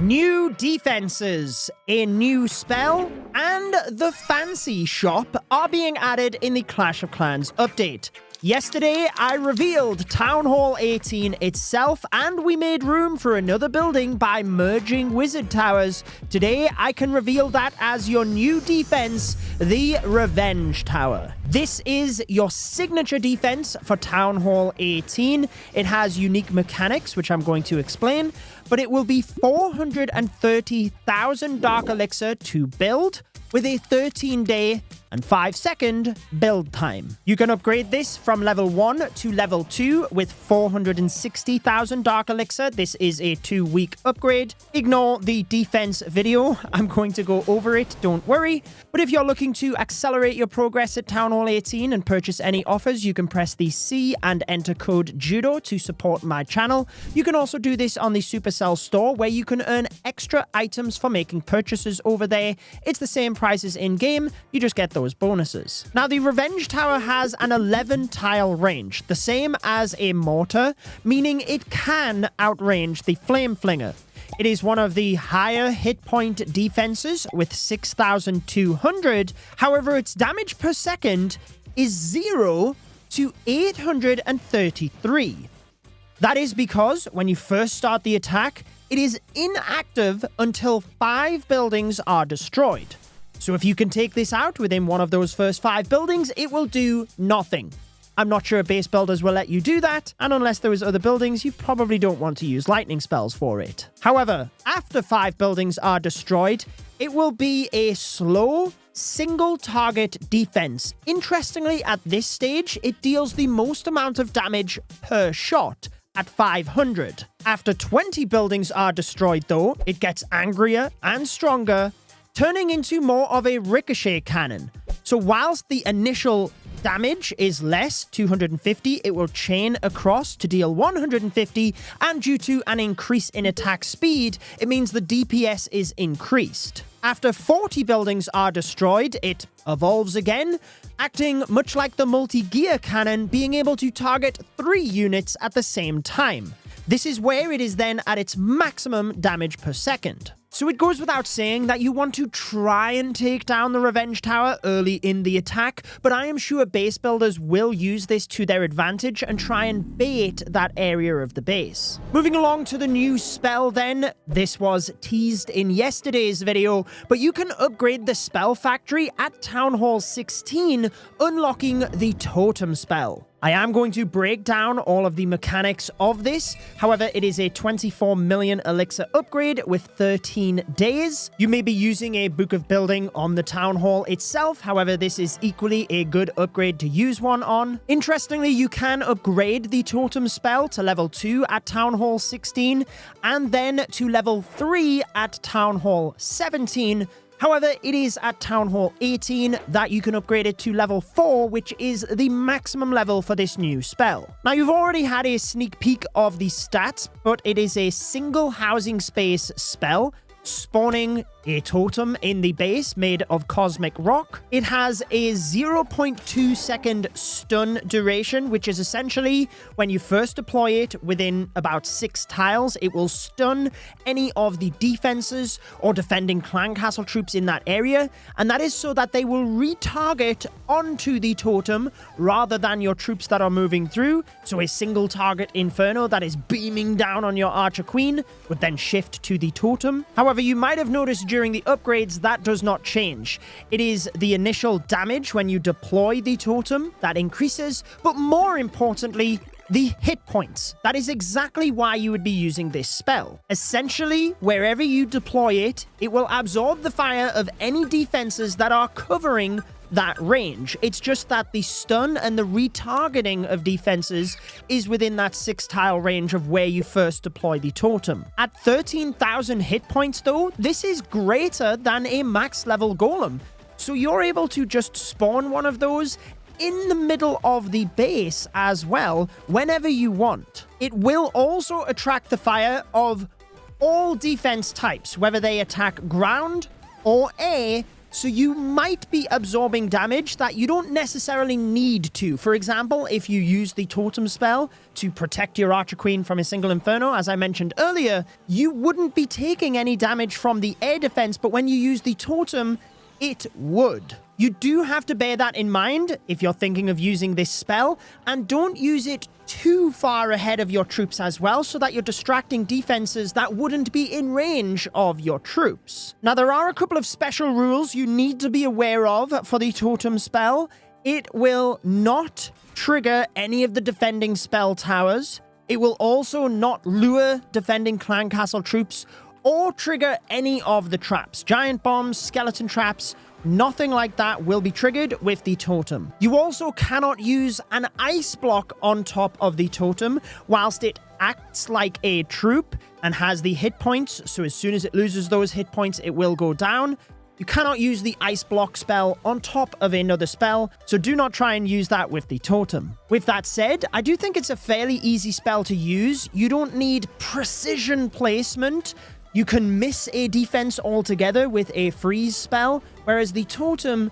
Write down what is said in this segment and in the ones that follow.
New defenses, a new spell, and the fancy shop are being added in the Clash of Clans update. Yesterday, I revealed Town Hall 18 itself, and we made room for another building by merging wizard towers. Today, I can reveal that as your new defense, the Revenge Tower. This is your signature defense for Town Hall 18. It has unique mechanics, which I'm going to explain, but it will be 430,000 Dark Elixir to build, with a 13-day and 5-second build time. You can upgrade this from level 1 to level 2 with 460,000 Dark Elixir. This is a 2-week upgrade. Ignore the defense video. I'm going to go over it, don't worry. But if you're looking to accelerate your progress at Town Hall 18 and purchase any offers, you can press the C and enter code JUDO to support my channel. You can also do this on the Supercell store, where you can earn extra items for making purchases over there. It's the same prices in-game, you just get those bonuses. Now, the Revenge Tower has an 11-tile range, the same as a mortar, meaning it can outrange the Flame Flinger. It is one of the higher hit point defenses with 6,200. However, its damage per second is 0 to 833. That is because when you first start the attack, it is inactive until 5 buildings are destroyed. So if you can take this out within one of those first 5 buildings, it will do nothing. I'm not sure base builders will let you do that, and unless there is other buildings, you probably don't want to use lightning spells for it. However, after 5 buildings are destroyed, it will be a slow, single target defense. Interestingly, at this stage, it deals the most amount of damage per shot, at 500. After 20 buildings are destroyed, though, it gets angrier and stronger, turning into more of a ricochet cannon. So whilst the initial damage is less, 250, it will chain across to deal 150, and due to an increase in attack speed, it means the DPS is increased. After 40 buildings are destroyed, it evolves again, acting much like the multi-gear cannon, being able to target 3 units at the same time. This is where it is then at its maximum damage per second. So it goes without saying that you want to try and take down the Revenge Tower early in the attack, but I am sure base builders will use this to their advantage and try and bait that area of the base. Moving along to the new spell then, this was teased in yesterday's video, but you can upgrade the spell factory at Town Hall 16, unlocking the Totem Spell. I am going to break down all of the mechanics of this. However, it is a 24 million elixir upgrade with 13 days. You may be using a Book of Building on the Town Hall itself. However, this is equally a good upgrade to use one on. Interestingly, you can upgrade the Totem Spell to level 2 at Town Hall 16 and then to level 3 at Town Hall 17. However, it is at Town Hall 18 that you can upgrade it to level 4, which is the maximum level for this new spell. Now, you've already had a sneak peek of the stats, but it is a single housing space spell, spawning a totem in the base made of cosmic rock. It has a 0.2 second stun duration, which is essentially when you first deploy it within about 6 tiles, it will stun any of the defenses or defending clan castle troops in that area, and that is so that they will retarget onto the totem rather than your troops that are moving through. So a single target inferno that is beaming down on your archer queen would then shift to the totem. However, you might have noticed during the upgrades that does not change. It is the initial damage when you deploy the totem that increases, but more importantly, the hit points. That is exactly why you would be using this spell. Essentially, wherever you deploy it, it will absorb the fire of any defenses that are covering that range. It's just that the stun and the retargeting of defenses is within that 6-tile range of where you first deploy the totem. At 13,000 hit points though, this is greater than a max level golem. So you're able to just spawn one of those in the middle of the base as well, whenever you want. It will also attract the fire of all defense types, whether they attack ground or air, So you might be absorbing damage that you don't necessarily need to. For example, if you use the Totem Spell to protect your Archer Queen from a single Inferno, as I mentioned earlier, you wouldn't be taking any damage from the air defense, but when you use the Totem, it would. You do have to bear that in mind if you're thinking of using this spell, and don't use it too far ahead of your troops as well, so that you're distracting defenses that wouldn't be in range of your troops. Now, there are a couple of special rules you need to be aware of for the Totem Spell. It will not trigger any of the defending spell towers. It will also not lure defending clan castle troops or trigger any of the traps. Giant bombs, skeleton traps, nothing like that will be triggered with the totem. You also cannot use an ice block on top of the totem whilst it acts like a troop and has the hit points, so as soon as it loses those hit points, it will go down. You cannot use the ice block spell on top of another spell, so do not try and use that with the totem. With that said, I do think it's a fairly easy spell to use. You don't need precision placement. You can miss a defense altogether with a freeze spell, whereas the totem,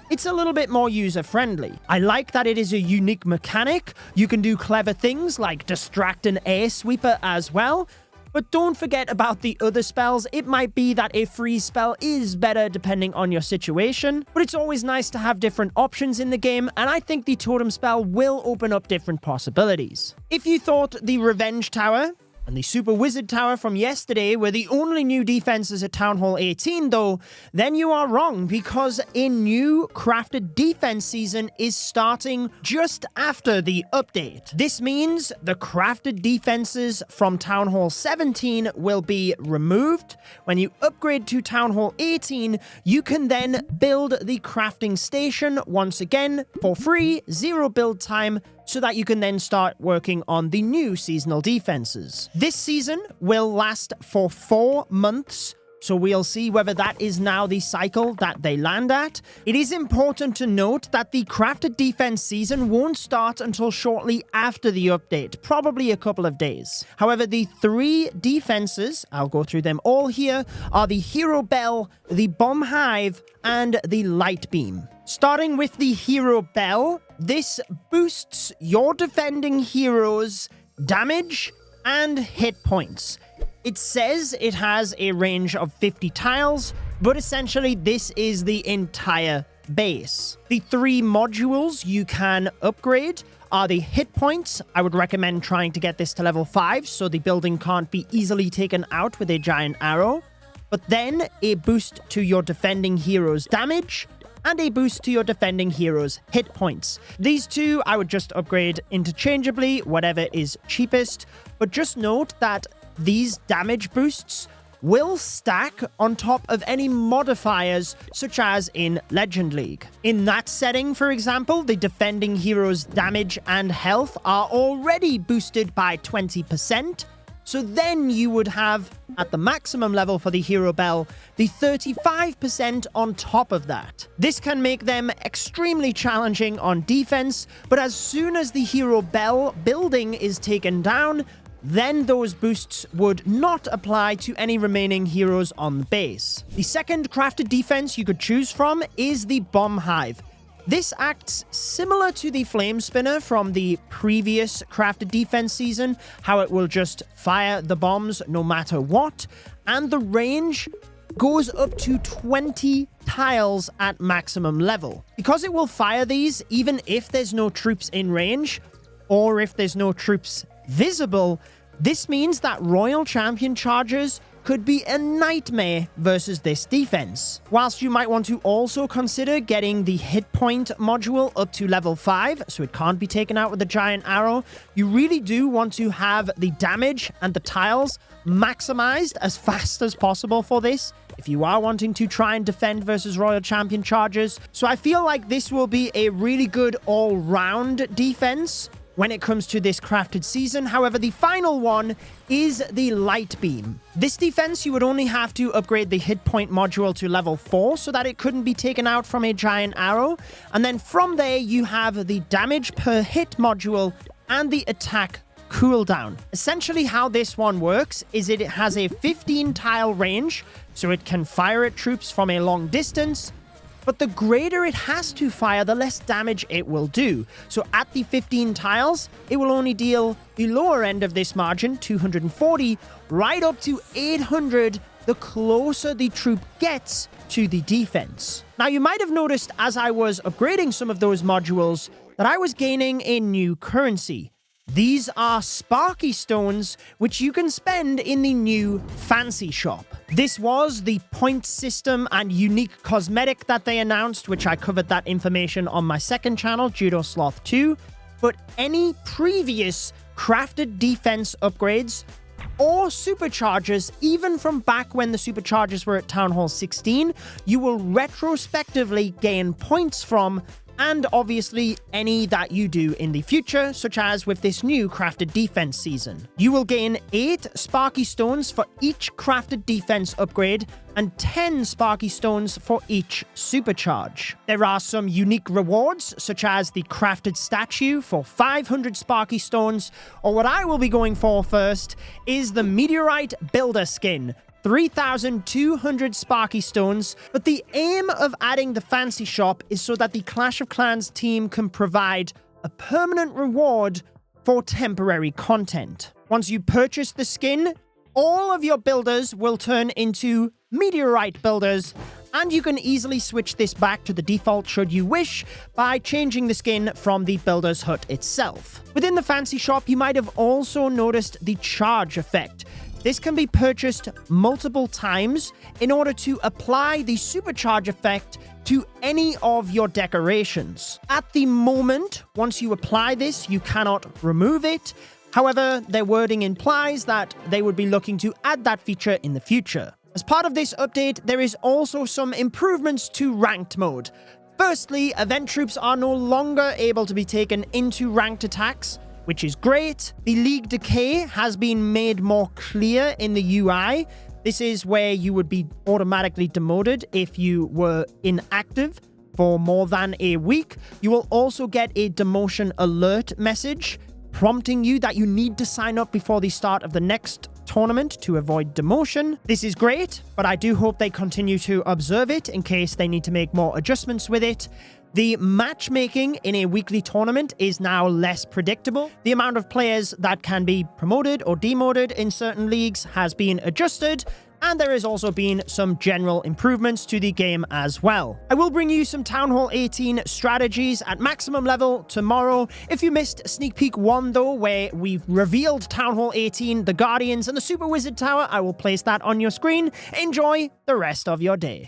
it's a little bit more user-friendly. I like that it is a unique mechanic. You can do clever things like distract an air sweeper as well, but don't forget about the other spells. It might be that a freeze spell is better depending on your situation, but it's always nice to have different options in the game, and I think the Totem Spell will open up different possibilities. If you thought the Revenge Tower and the Super Wizard Tower from yesterday were the only new defenses at Town Hall 18, though, then you are wrong, because a new crafted defense season is starting just after the update. This means the crafted defenses from Town Hall 17 will be removed. When you upgrade to Town Hall 18, you can then build the crafting station once again for free, 0 build time, so that you can then start working on the new seasonal defenses. This season will last for 4 months, so we'll see whether that is now the cycle that they land at. It is important to note that the crafted defense season won't start until shortly after the update, probably a couple of days. However, the 3 defenses, I'll go through them all here, are the Hero Bell, the Bomb Hive, and the Light Beam. Starting with the Hero Bell, this boosts your defending heroes' damage and hit points. It says it has a range of 50 tiles, but essentially this is the entire base. The 3 modules you can upgrade are the hit points. I would recommend trying to get this to level 5 so the building can't be easily taken out with a giant arrow, but then a boost to your defending heroes' damage and a boost to your defending heroes' hit points. These 2 I would just upgrade interchangeably, whatever is cheapest, but just note that these damage boosts will stack on top of any modifiers, such as in Legend League. In that setting, for example, the defending heroes' damage and health are already boosted by 20%, so then you would have, at the maximum level for the Hero Bell, the 35% on top of that. This can make them extremely challenging on defense, but as soon as the Hero Bell building is taken down, then those boosts would not apply to any remaining heroes on the base. The second crafted defense you could choose from is the Bomb Hive. This acts similar to the Flame Spinner from the previous crafted defense season, how it will just fire the bombs no matter what, and the range goes up to 20 tiles at maximum level. Because it will fire these even if there's no troops in range, or if there's no troops visible, this means that Royal Champion charges could be a nightmare versus this defense. Whilst you might want to also consider getting the hit point module up to level 5, so it can't be taken out with a giant arrow, you really do want to have the damage and the tiles maximized as fast as possible for this, if you are wanting to try and defend versus Royal Champion charges. So I feel like this will be a really good all-round defense when it comes to this crafted season. However, the final one is the Light Beam. This defense, you would only have to upgrade the hit point module to level 4 so that it couldn't be taken out from a giant arrow. And then from there, you have the damage per hit module and the attack cooldown. Essentially how this one works is it has a 15 tile range, so it can fire at troops from a long distance, but the greater it has to fire, the less damage it will do. So at the 15 tiles, it will only deal the lower end of this margin, 240, right up to 800 the closer the troop gets to the defense. Now, you might have noticed as I was upgrading some of those modules that I was gaining a new currency. These are Sparky Stones, which you can spend in the new Fancy Shop. This was the point system and unique cosmetic that they announced, which I covered that information on my second channel, Judo Sloth 2. But any previous crafted defense upgrades or superchargers, even from back when the superchargers were at Town Hall 16, you will retrospectively gain points from, and obviously any that you do in the future, such as with this new crafted defense season. You will gain 8 Sparky Stones for each crafted defense upgrade and 10 Sparky Stones for each supercharge. There are some unique rewards, such as the crafted statue for 500 Sparky Stones, or what I will be going for first is the Meteorite Builder skin, 3,200 Sparky Stones, but the aim of adding the Fancy Shop is so that the Clash of Clans team can provide a permanent reward for temporary content. Once you purchase the skin, all of your builders will turn into Meteorite Builders, and you can easily switch this back to the default should you wish by changing the skin from the Builder's Hut itself. Within the Fancy Shop, you might have also noticed the charge effect. This can be purchased multiple times in order to apply the supercharge effect to any of your decorations. At the moment, once you apply this, you cannot remove it. However, their wording implies that they would be looking to add that feature in the future. As part of this update, there is also some improvements to ranked mode. Firstly, event troops are no longer able to be taken into ranked attacks, which is great. The League Decay has been made more clear in the UI. This is where you would be automatically demoted if you were inactive for more than a week. You will also get a demotion alert message prompting you that you need to sign up before the start of the next tournament to avoid demotion. This is great, but I do hope they continue to observe it in case they need to make more adjustments with it. The matchmaking in a weekly tournament is now less predictable. The amount of players that can be promoted or demoted in certain leagues has been adjusted, and there has also been some general improvements to the game as well. I will bring you some Town Hall 18 strategies at maximum level tomorrow. If you missed Sneak Peek 1 though, where we've revealed Town Hall 18, the Guardians, and the Super Wizard Tower, I will place that on your screen. Enjoy the rest of your day.